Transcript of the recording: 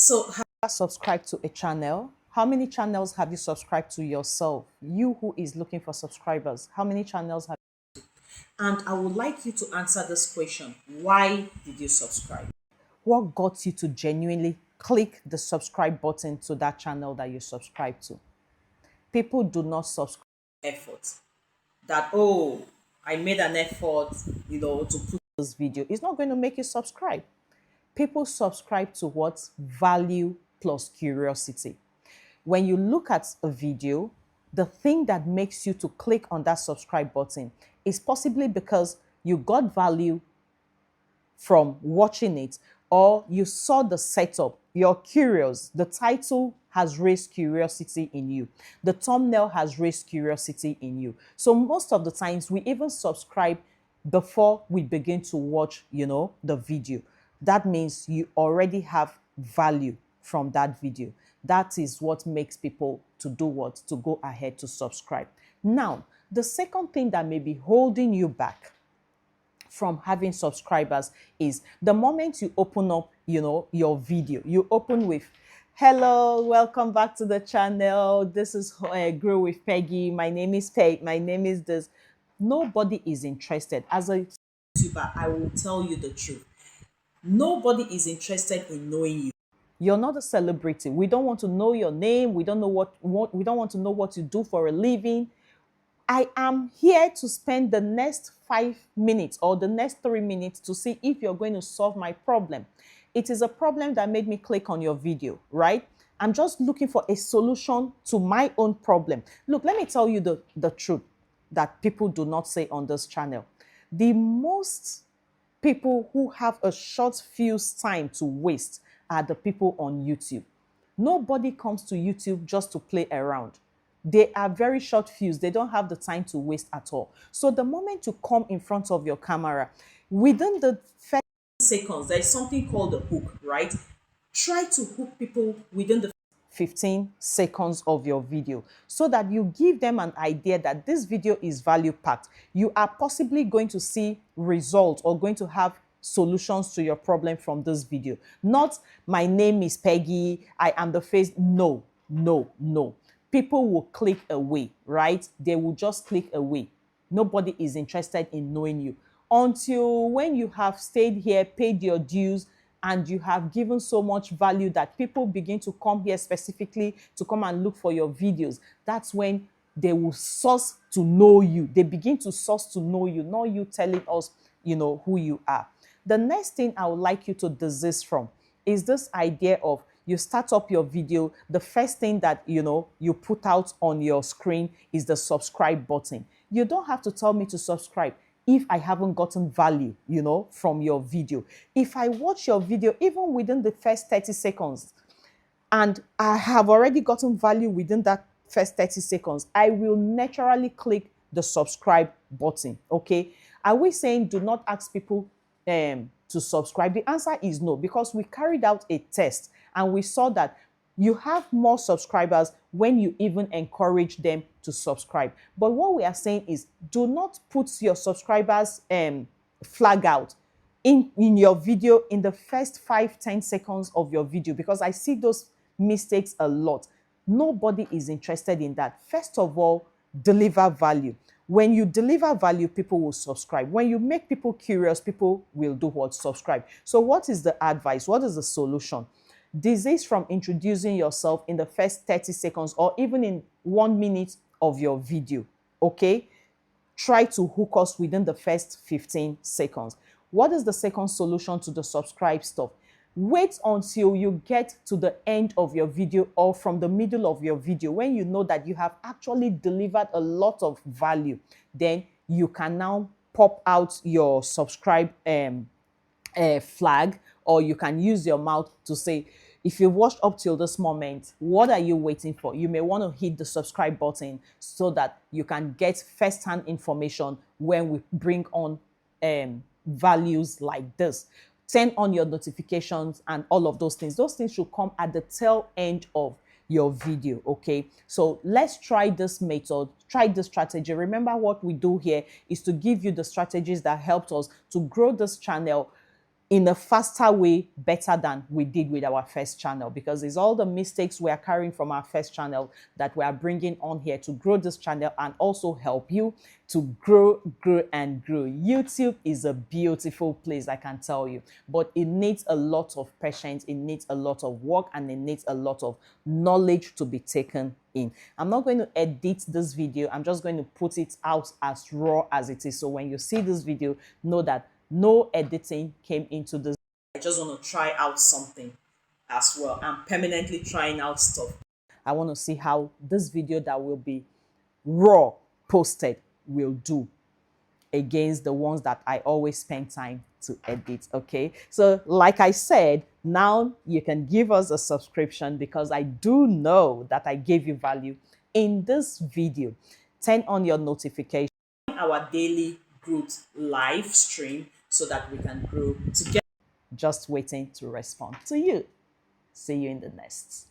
So, have you subscribed to a channel? How many channels have you subscribed to yourself? You who is looking for subscribers, how many channels have And I would like you to answer this question. Why did you subscribe? What got you to genuinely click the subscribe button to that channel that you subscribe to? People do not subscribe effort. That, oh, I made an effort, to put this video. It's not going to make you subscribe. People subscribe to what? Value plus curiosity. When you look at a video, the thing that makes you to click on that subscribe button is possibly because you got value from watching it, or you saw the setup, you're curious, the title has raised curiosity in you, the thumbnail has raised curiosity in you. So most of the times we even subscribe before we begin to watch, the video. That means you already have value from that video. That is what makes people to do what? To go ahead to subscribe. Now, the second thing that may be holding you back from having subscribers is the moment you open up, your video, you open with, hello, welcome back to the channel. This is Grow with Peggy. My name is Peg. My name is this. Nobody is interested. As a YouTuber, I will tell you the truth. Nobody is interested in knowing you. You're not a celebrity. We don't want to know your name. We don't know what we don't want to know what you do for a living. I am here to spend the next 5 minutes or the next 3 minutes to see if you're going to solve my problem. It is a problem that made me click on your video, right? I'm just looking for a solution to my own problem. Look, let me tell you the truth that people do not say on this channel. The most people who have a short fuse time to waste are the people on YouTube. Nobody comes to YouTube just to play around. They are very short fuse. They don't have the time to waste at all. So the moment you come in front of your camera, within the first seconds, there is something called a hook, right? Try to hook people within the 15 seconds of your video so that you give them an idea that this video is value packed. You are possibly going to see results or going to have solutions to your problem from this video. Not, my name is Peggy, I am the face. No, no, no. People will click away, right? They will just click away. Nobody is interested in knowing you until when you have stayed here, paid your dues, and you have given so much value that people begin to come here specifically to come and look for your videos. That's when they will source to know you. They begin to source to know you, not you telling us, who you are. The next thing I would like you to desist from is this idea of you start up your video, the first thing that you put out on your screen is the subscribe button. You don't have to tell me to subscribe if I haven't gotten value, from your video. If I watch your video, even within the first 30 seconds, and I have already gotten value within that first 30 seconds, I will naturally click the subscribe button, okay? Are we saying do not ask people to subscribe? The answer is no, because we carried out a test and we saw that you have more subscribers when you even encourage them to subscribe. But what we are saying is do not put your subscribers flag out in your video in the first 5-10 seconds of your video, because I see those mistakes a lot. Nobody is interested in that. First of all, deliver value. When you deliver value, people will subscribe. When you make people curious, people will do what? Subscribe. So what is the advice? What is the solution? Desist from introducing yourself in the first 30 seconds or even in 1 minute of your video, okay? Try to hook us within the first 15 seconds. What is the second solution to the subscribe stuff? Wait until you get to the end of your video or from the middle of your video when you know that you have actually delivered a lot of value. Then you can now pop out your subscribe flag, or you can use your mouth to say, if you've watched up till this moment, what are you waiting for? You may want to hit the subscribe button so that you can get first-hand information when we bring on values like this. Turn on your notifications and all of those things. Those things should come at the tail end of your video, okay? So let's try this method, try this strategy. Remember, what we do here is to give you the strategies that helped us to grow this channel in a faster way, better than we did with our first channel, because it's all the mistakes we are carrying from our first channel that we are bringing on here to grow this channel and also help you to grow and grow. YouTube is a beautiful place, I can tell you, but it needs a lot of patience, it needs a lot of work, and it needs a lot of knowledge to be taken in. I'm not going to edit this video, I'm just going to put it out as raw as it is. So when you see this video, know that no editing came into this. I just want to try out something as well. I'm permanently trying out stuff. I want to see how this video that will be raw posted will do against the ones that I always spend time to edit. Okay, so like I said, now you can give us a subscription, because I do know that I gave you value in this video. Turn on your notification, our daily growth live stream, so that we can grow together. Just waiting to respond to you. See you in the next.